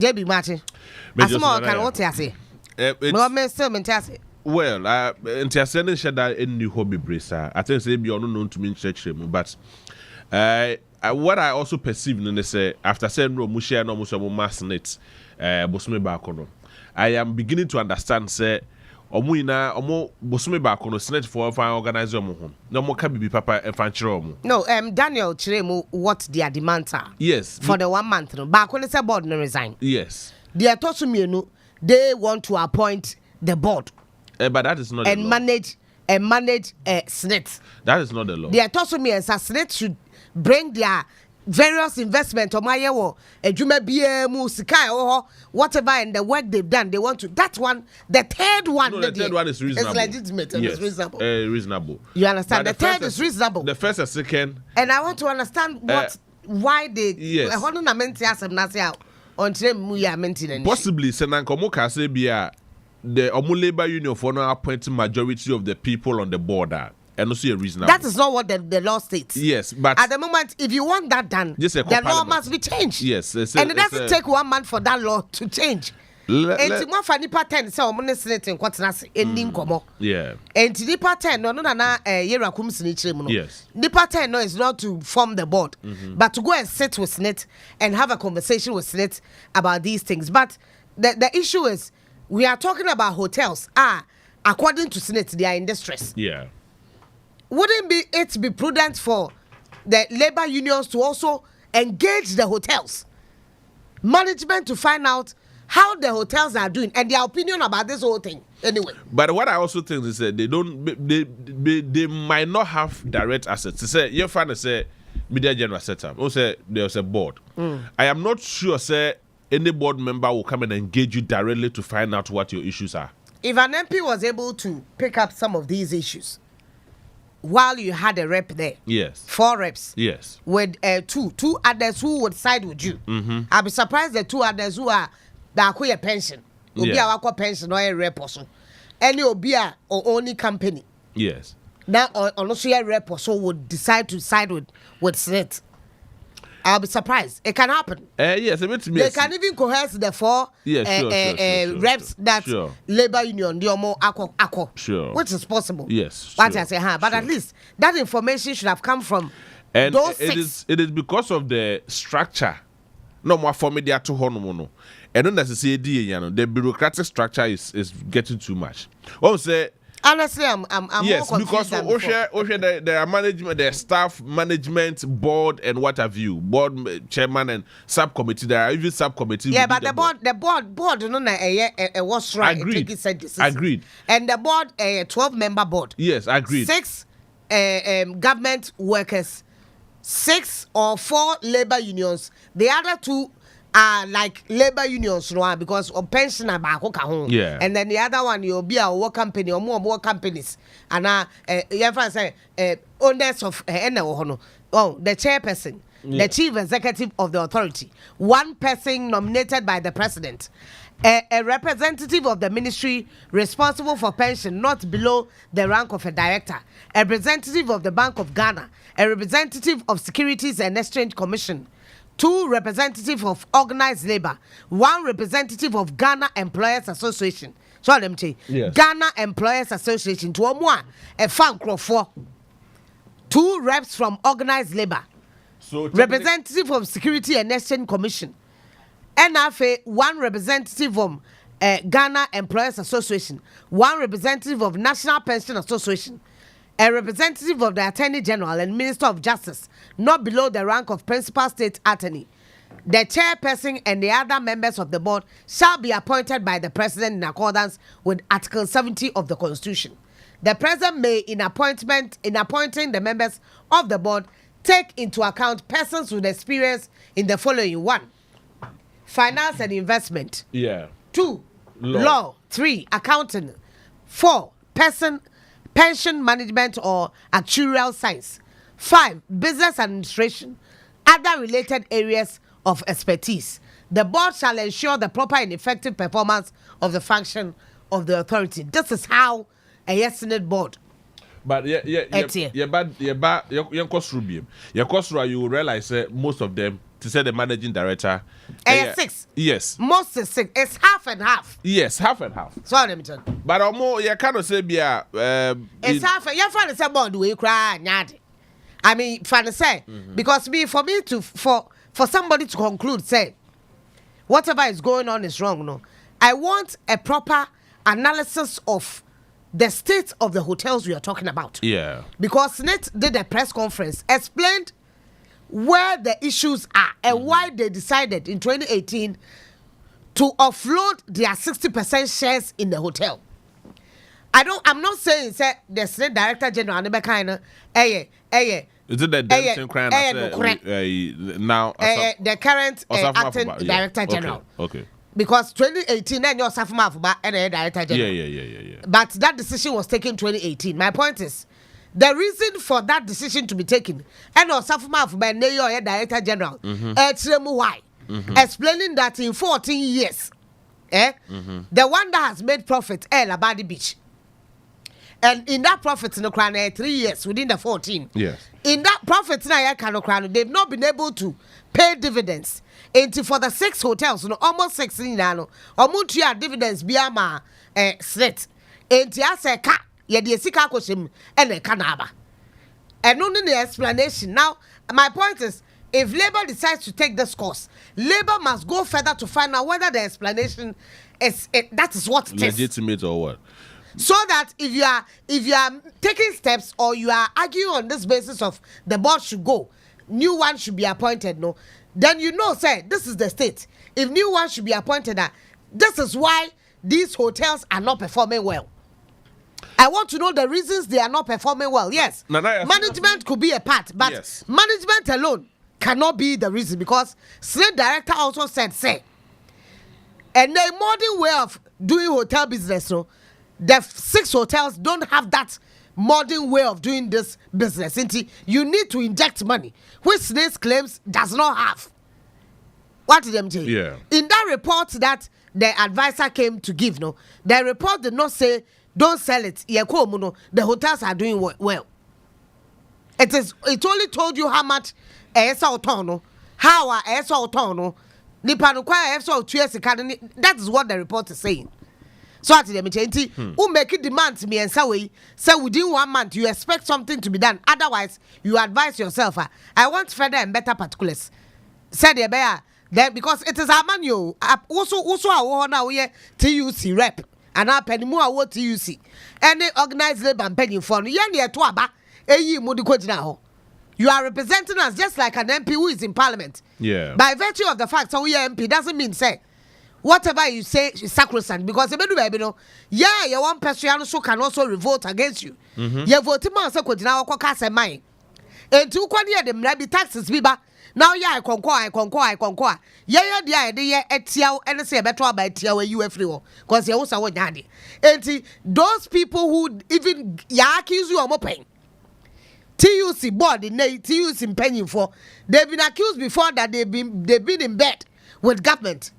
JB Martin. Asmo can what you say? No me still mentase. Well, Ntiasene shada any hobby bracer. I think say be on known to me church but what I also perceive in say after saying no mushia no muso mass net bosome baako no. I am beginning to understand say omo ina omo bosome baako no SSNIT for fan organize omo ho. No mo ka bibi papa e fan kire omo. No, Daniel Chiremu what their demands are. Yes. For the 1 month no. Baako ne say board no resign. Yes. They told me they want to appoint the board. But that is not the law. manage SSNIT. That is not the law. They told me as SSNIT should bring their various investment or my whatever and the work they've done. They want to that one. The third one. No, the third one is reasonable. It's legitimate and it's reasonable. Reasonable. You understand? But the third is reasonable. The first and second. And I want to understand why they. Yes. Possibly, Senankomo can say the Omu Labor Union for now appointing majority of the people on the border. And also a reasonable. That is not what the law states. Yes, but at the moment, if you want that done, the law must be changed. Yes, and it doesn't take 1 month for that law to change. And more for nipa 10 say omo SSNIT nkwatena ending komo. Yeah. And nipa 10 no na yera kum sinichire mu no. Yes. Nipa 10 no is not to form the board, but to go and sit with SSNIT and have a conversation with SSNIT about these things. But the issue is we are talking about hotels. According to SSNIT, they are in distress. Yeah. Wouldn't it be prudent for the labor unions to also engage the hotels management to find out how the hotels are doing and their opinion about this whole thing anyway? But what I also think is that they might not have direct assets. They say your friend say media general setup. Also there's a board. I am not sure say any board member will come and engage you directly to find out what your issues are. If an MP was able to pick up some of these issues while you had a rep there, yes, 4 reps, yes, with two others who would side with you, I'll be surprised the 2 others who are the pension, Obia pension or a rep or so, any Obia or only company, yes, now also a rep or so would decide to side with SSNIT. I'll be surprised. It can happen. Yes, they can even coerce the 4 reps that labor union, the Omo sure, which is possible. Yes, but I say, but at least that information should have come from those 6. It is because of the structure. No more for media to honomono. And don't necessarily the bureaucratic structure is getting too much. Say. Honestly, I'm yes, more because the management, the staff management board and what have you, board chairman and subcommittee. There are even subcommittees. Yeah, but the board, no, was right. Agreed. And the board, 12-member board. Yes, agreed. 6 government workers, 6 or 4 labor unions. The other 2 are like labor unions, no, because of pension about yeah. And then the other one you'll be a work company or more companies. And say owners of the chairperson, the chief executive of the authority, 1 person nominated by the president, a representative of the ministry responsible for pension not below the rank of a director, a representative of the Bank of Ghana, a representative of Securities and Exchange Commission, 2 representatives of organized labor, 1 representative of Ghana Employers Association. So let me tell you, yes. Ghana Employers Association, 2 more, a fan crop 4, 2 reps from organized labor, so representative of Security and Exchange Commission, NFA, 1 representative from Ghana Employers Association, 1 representative of National Pension Association, a representative of the Attorney General and Minister of Justice, not below the rank of Principal State Attorney. The chairperson and the other members of the board shall be appointed by the President in accordance with Article 70 of the Constitution. The President may, in appointing the members of the board, take into account persons with experience in the following: 1, finance and investment; 2, law; 3, accounting; 4, pension management or actuarial science; 5, business administration, other related areas of expertise. The board shall ensure the proper and effective performance of the function of the authority. This is how a SSNIT board. But you will realize most of them to say the managing director. 6. Yes. Most is 6. It's half and half. Yes, half and half. So let me tell you. But more, you cannot say be it's half. You're trying to say about the way you cry, nyadi. I mean, trying to say because for me to for somebody to conclude, say whatever is going on is wrong. No, I want a proper analysis of the state of the hotels we are talking about. Yeah. Because SSNIT did a press conference, explained where the issues are and why they decided in 2018 to offload their 60% shares in the hotel. I'm not saying say the SSNIT Director General Nebekina Is it the dancing crown now the current acting Director General. Okay. Because 2018 then you're Safuma and a Director General. Yeah. But that decision was taken 2018. My point is the reason for that decision to be taken and Safuma Fuba and your Director General why explaining that in 14 years the one that has made profit Labadi Beach. And in that profit in the crown 3 years within the 14. Yes. In that profit in they've not been able to pay dividends. And for the 6 hotels, almost 16 now, almost dividends beyond SSNIT. And I say ka ye de sika koshim and a kanaba. And only the explanation. Now, my point is, if Labour decides to take this course, Labour must go further to find out whether the explanation is that is what it is. Legitimate or what? So that if you are taking steps or you are arguing on this basis of the board should go, new one should be appointed, no, then say this is the state. If new one should be appointed, this is why these hotels are not performing well. I want to know the reasons they are not performing well. Yes, management could be a part, but yes, management alone cannot be the reason because SSNIT Director also said, and the modern way of doing hotel business, no. The 6 hotels don't have that modern way of doing this business. You need to inject money, which SSNIT claims does not have. What did them say? Yeah. In that report that the advisor came to give, the report did not say don't sell it. The hotels are doing well. It only told you how much how that is what the report is saying. So at the meeting, who make it demand me and say within 1 month you expect something to be done. Otherwise, you advise yourself. I want further and better particulars. Said the bear then because it is our manual. Also our now we TUC rep and our penny more what TUC. Any organized labor and penny for Yanni to aba now. You are representing us just like an MP who is in parliament. Yeah. By virtue of the fact that we are MP doesn't mean say whatever you say is sacrosanct because your one person also can also revolt against you. You vote man so could now cast a mind. And 2 year them be taxes biba. Now I conquer. Yeah, the idea at Tiao and say better by Tiao you everywhere. Because you also want daddy. And those people who even accuse you of moping. TUC board in TUC in penny for they've been accused before that they've been in bed with government.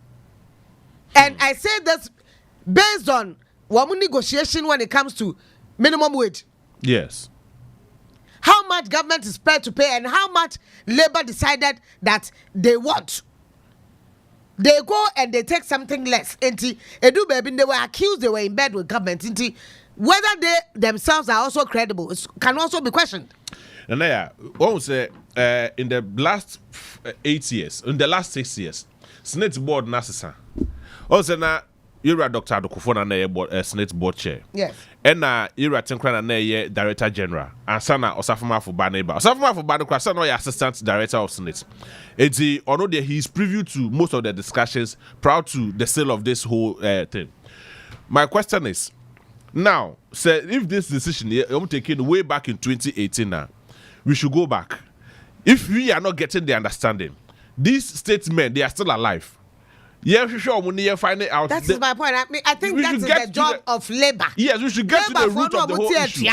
And I say this based on one negotiation when it comes to minimum wage. Yes. How much government is prepared to pay and how much Labour decided that they want. They go and they take something less. They were accused they were in bed with government. Whether they themselves are also credible can also be questioned. And what say in the last 8 years, in the last 6 years, SSNIT board Nasisa. Also now you're Dr. Adokufo na SSNIT board chair. Yes. And you're Tinkran na Director General. And sana Osafuma Fuba neighbor. Osafuma Fuba no kwasa no Assistant Director of SSNIT. Eti ono there he is privy to most of the discussions prior to the sale of this whole thing. My question is now, say if this decision I'm taken way back in 2018 now, we should go back. If we are not getting the understanding, these statesmen they are still alive. Yeah, sure. When you find it out, that is my point. I think that is the job of Labour. Yes, we should get to the root of the whole issue.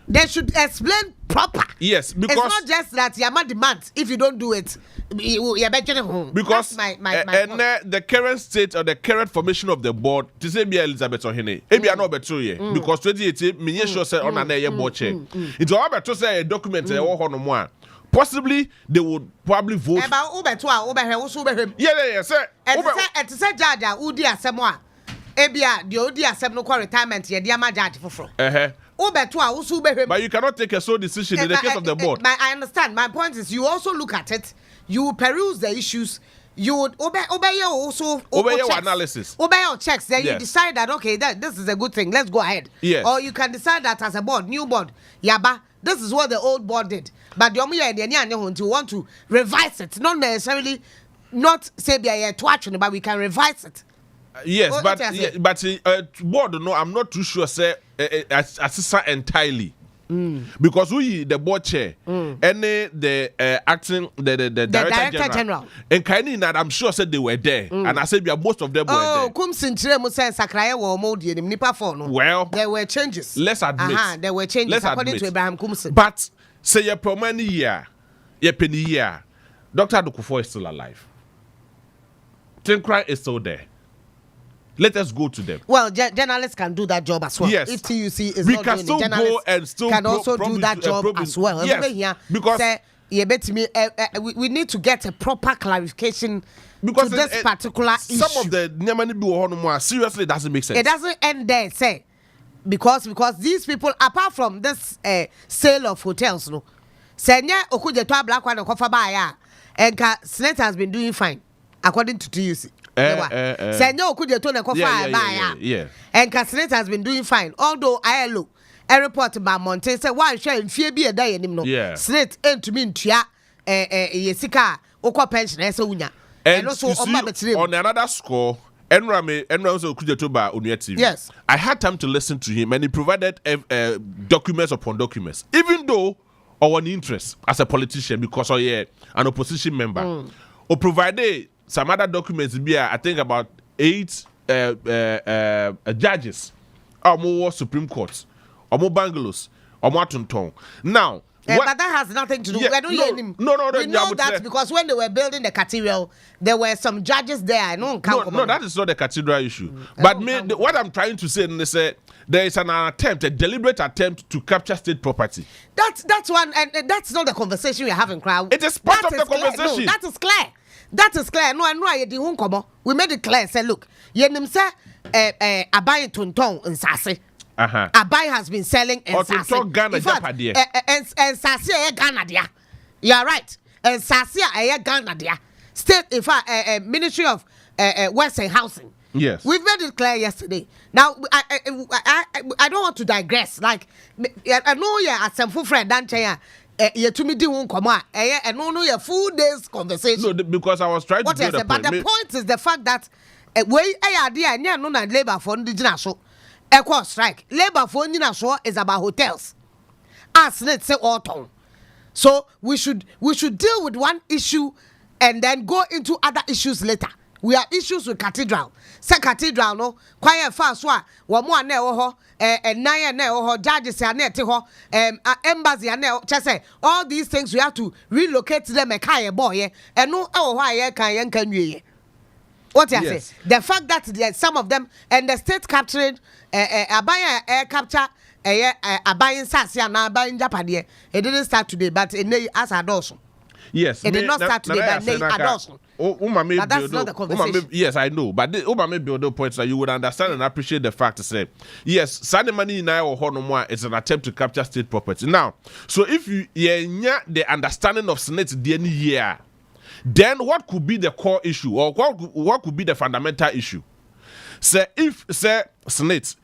They should explain proper. Yes, because it's not just that you are demand. If you don't do it, you're better home. Because my the current state or the current formation of the board, to say me Elizabeth Ohene, maybe I know better because 2018, me sure said on an board chair. It's all better say a document possibly they would probably vote. Yeah, sir. And to say judge udi asemo ebia the odi asem no retirement ye dia ma judge foforo. But you cannot take a sole decision in the case of the board. I understand. My point is you also look at it, you peruse the issues, you would obey your analysis. Obey your checks, then you decide that okay, this is a good thing. Let's go ahead. Yes. Or you can decide that as a board, new board, yaba, this is what the old board did. But you want to revise it, not necessarily not say to action, but we can revise it. Yes, but board no, I'm not too sure say assistant entirely. Because we the board chair and the acting the director general and kindly that I'm sure said they were there and I said most of them were there. Well, there were changes. Let's admit there were changes according to Abraham Kumsin. But say your permanent year, your penny year, Dr. Adukufo is still alive. Tinkra is still there. Let us go to them. Well, journalists can do that job as well. Yes. If TUC is we not can doing still it, journalists go and still can also do that job as well. Yes. Because we need to get a proper clarification because to this particular issue. Some of the seriously, it doesn't make sense. It doesn't end there, say, because these people, apart from this sale of hotels, no, Senya Okujeto Black one Kofa Baya, and SSNIT has been doing fine according to TUC. Senyo Okujeto na Kofa Baya, and SSNIT has been doing fine. Although ILO a report by Monte said why share fear be a day anymore. SSNIT ain't to mean tia yesika okwa pension esa unya. And also on another score, Enra also Okujeto ba Onuya TV. Yes, I had time to listen to him, and he provided documents upon documents, even though our interest as a politician because an opposition member, or provided some other documents. I think about 8 judges, more Supreme Court, or more Bangalos, or more Tonton. Now, but that has nothing to do. Yeah, We know that because when they were building the cathedral, there were some judges there. No, that is not the cathedral issue. But what I'm trying to say is that there is an attempt, a deliberate attempt to capture state property. That's one, and that's not the conversation we're having, crowd. It is part of the conversation. No, that is clear. That is clear. No, we made it clear. Say, look, yenim say, abayi tonton nsase. Abai has been selling nsase. In fact, nsase Ghana dia. You are right. Nsase Ghana dia. State, in fact, Ministry of Western Housing. Yes, we've made it clear yesterday. Now, I don't want to digress. Like, I know you're at some full friend, don't you? You to me do come on. And no, your full days conversation. No, because I was trying to do the but the point is the fact that we idea and no labor for indigenous equal strike. Labor for indigenous is about hotels. As let's say autumn. So we should deal with one issue and then go into other issues later. We have issues with cathedral. Say cathedral no quiet fast wa mo na ho nine na ho judges ya na te ho embassy ya na say all these things we have to relocate them e kai boy and no e ho aye kan yan kan wie. What you say? The fact that some of them and the state captured abaya air capture abayin sase na abayin japade it didn't start today but as adults. Yes, it did not start today, but they adults. But that's not the conversation. Yes, I know, but Umame build the point so you would understand and appreciate the fact to say, yes, Sunday money in or Honomwa is an attempt to capture state property. Now, so if you the understanding of SSNIT the year, then what could be the core issue or what could be the fundamental issue? Say if SSNIT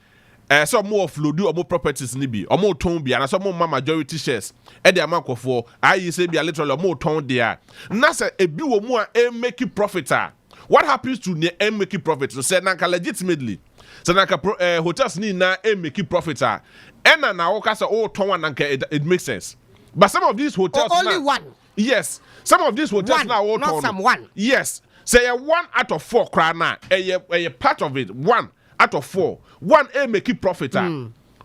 some more of Lodu or more properties nibi or more tone be and some more majority shares and the amount of for I say be a literally more tone there. Nasa a be more make profit. What happens to the make profit? So say nanka legitimately. So nanka hotels ni na make profit. And na okasa all tone nanka it makes sense. But some of these hotels only one. Yes. Some of these hotels one, now all not tone. Some one. Yes. Say 1 out of 4 krana a part of it 1 out of 4. One make it profit.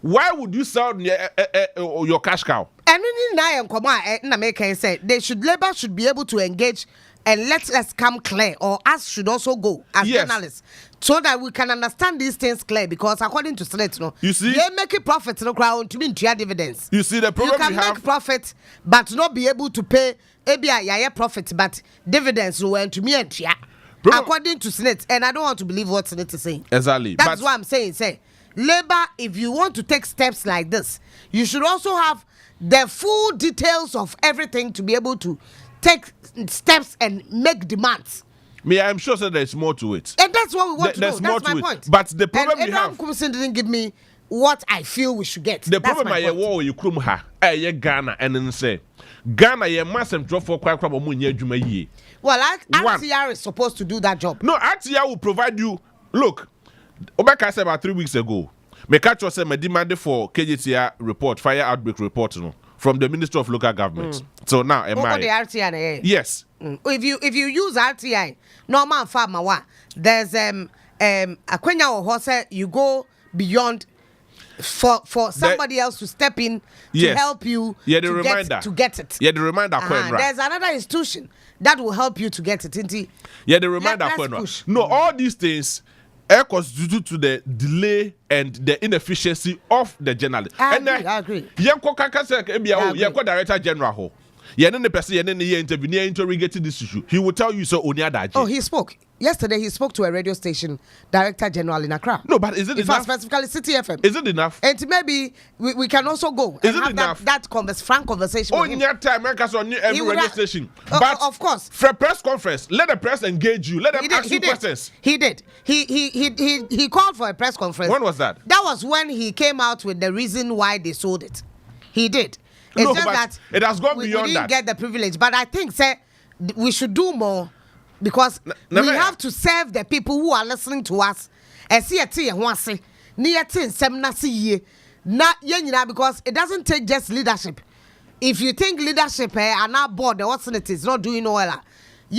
Why would you sell your cash cow? And na make say labor should be able to engage and let us come clear, or us should also go as journalists, so that we can understand these things clear. Because according to SSNIT, you see, they make a profit no crowd to mean dividends. You see, the problem you can make profit, but not be able to pay profit, but dividends will to me and according to SSNIT, and I don't want to believe what SSNIT is saying. Exactly, that's what I'm saying. Say, Labour, if you want to take steps like this, you should also have the full details of everything to be able to take steps and make demands. I'm sure that there's more to it. And that's what we want to know. That's my point. But the problem we have... Kumsin didn't give me what I feel we should get. The problem I war you krum ha. Ghana and then say Ghana ye massive drop for quite problem munye juma ye. Well, RTR is supposed to do that job. No, RTR will provide you. Look, Obaka said about 3 weeks ago. Me catch us me demanded for KGTR report, fire outbreak report, from the Ministry of Local Government. So now, am I? The RTI, yes. If you use RTI, normal farmer, there's a Quenya or horse, you go beyond for somebody else to step in to help you to get it. Yeah, the reminder. There's another institution that will help you to get it. Yeah, the reminder. No, all these things. Because due to the delay and the inefficiency of the journalist. I agree. Yanko Kaka Yanko Director General. Yanin the person interrogating this issue. He will tell you so on the Oh, he spoke. Yesterday he spoke to a radio station director general in Accra. No, but is it enough? Specifically City FM. Is it enough? And maybe we can also go and have that frank conversation with him. Time, on every radio station. But of course, for a press conference, let the press engage you. Let them ask you questions. He did. He called for a press conference. When was that? That was when he came out with the reason why they sold it. He did. It's no, just but that it has gone beyond that. We didn't get the privilege, but I think we should do more because we have to serve the people who are listening to us. Because it doesn't take just leadership. If you think leadership and our board, the SSNIT is not doing well. We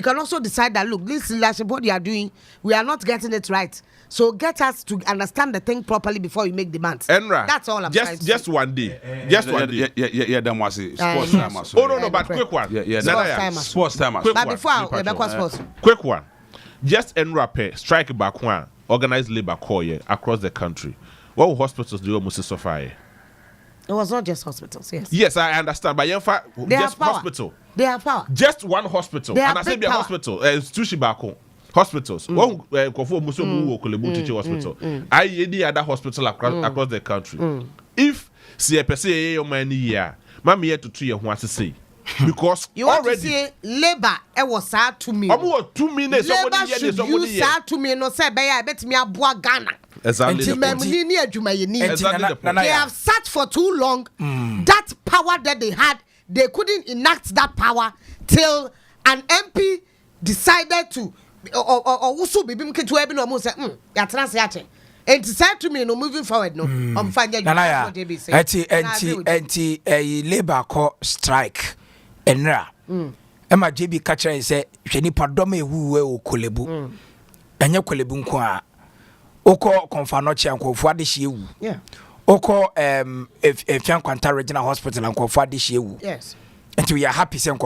can also decide that look, this leadership, what they are doing, we are not getting it right. So get us to understand the thing properly before you make demands. Enra, that's all I'm trying to say. Just one day. Just one day. Yeah, that was it. Sports time. Oh, no, but quick one. Sports time. But before I sports. Quick one. Just Enra strike back one, organized labor call across the country. What hospitals do you almost suffer? It was not just hospitals, yes. Yes, I understand. But just hospital. They have power. Just one hospital. They and I say be a hospital. Tushibako. Hospitals. One hospital. I any other hospital across the country. If see a person your money here, mammy here to 2 years want to say. Because you already say labor was sad to me. 2 minutes. Labor should use sad to me no say I bet me a boa Ghana. Exactly. They have sat for too long. That power that they had, they couldn't enact that power till an MP decided to or also be to have no more say and to say to me no moving forward no I'm finding anti labor call strike enra Emma JB catcher and say sheni padome who o kolebu enye kolebu nko a oko konfanoche ankofo adehye ewu oko efian kwanta regional hospital ankofo adehye ewu yes. And we are happy saying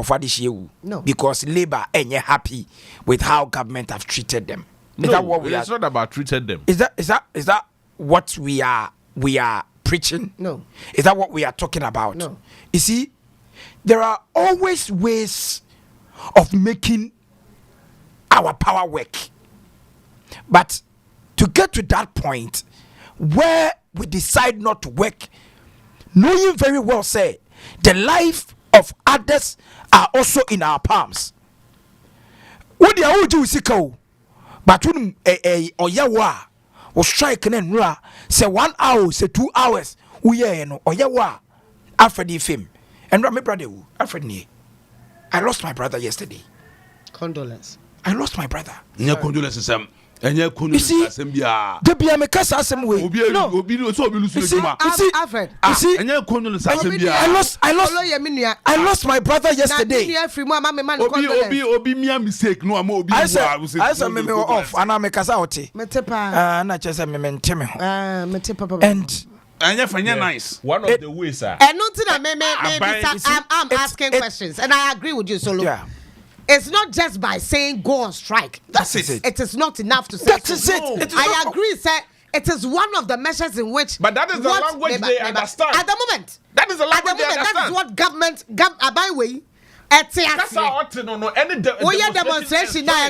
no. Because labor ain't happy with how government have treated them. Is that what we are? It's not about treated them. Is that what we are preaching? No. Is that what we are talking about? No. You see, there are always ways of making our power work. But to get to that point where we decide not to work, knowing very well say the life of others are also in our palms. What they are do sikao, but when oyawa or strike and ra say 1 hour, say 2 hours, we no oyawa Alfred fame. And my brother, Alfred ni. I lost my brother yesterday. Condolence. I lost my brother. No condolences. You see, the Biamekasa assembly. No, Alfred. You see, I lost my brother yesterday. I said, me off, and I'm a casauti. And nice. One of the ways, sir. And nothing I'm asking questions, and I agree with you, Solo. Yeah. It's not just by saying go on strike. That's it. It is not enough to say. That is it. No. It is I not- agree, sir. It is one of the measures in which. But that is the language they understand. At the moment. That is the language they That is understand. what government abaiwe. That's how often no any demonstration now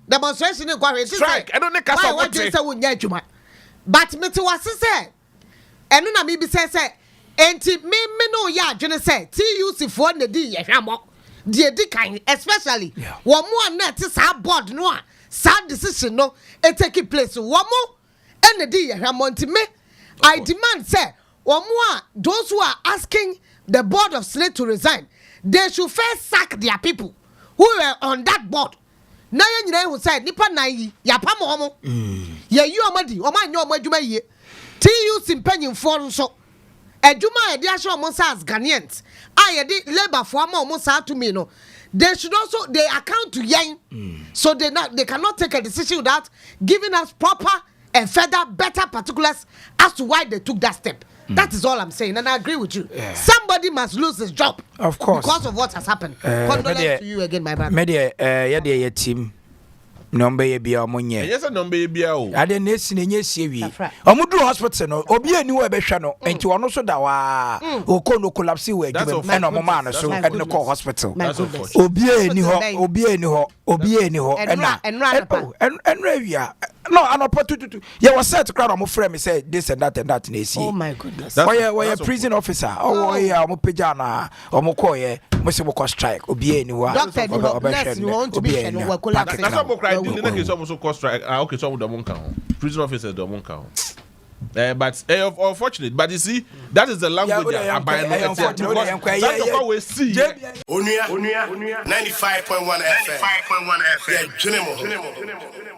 demonstration strike. I don't need to why what you say wunya adwuma. But me to was say eno na me bi say enti me no ya adwene say TUC for na di ye hwamo. Die di kan especially wo mo na te sa board no a sa decision no e take place wo mo ene di ye hwamo enti me I demand say wo mo a those who are asking the board of SSNIT to resign, they should first sack their people who were on that board. Now you know who said nipa na yi ya pa mo mo. Ye you amadi o ma nya o adwuma yi. TUC mpanyimfo so adwuma e de ahwe o sa as Ghanaians. Ye de labor for ama o sa to me no. They should also they account to yen. So they cannot take a decision without giving us proper and further better particulars as to why they took that step. That is all I'm saying, and I agree with you. Yeah. Somebody must lose his job, of course, because of what has happened. Condolence to you again, my brother. Media, your team. Number ye be amonye. Yes, a number ye be o. Ade nesi ne nyesi wi. Omudu hospital no, obi ani wo behwe no, enti ono so da wa. Oko no collapse we give and omo man so and no call hospital. Obi ani ho, and revia. No, anopa tutu. Ye was set crowd omo frame me say this and that nesi. Oh my goodness. Why prison officer? Oh yeah, omo peja na omo call ye. Mo se mo strike. Obi ani ho. Doctor, you want to be no collapse. The case almost cost strike. Okay, so the monk prison officers the monk but unfortunate. But you see, that is the language we see. Onuya 95.1 FM. 95.1 FM.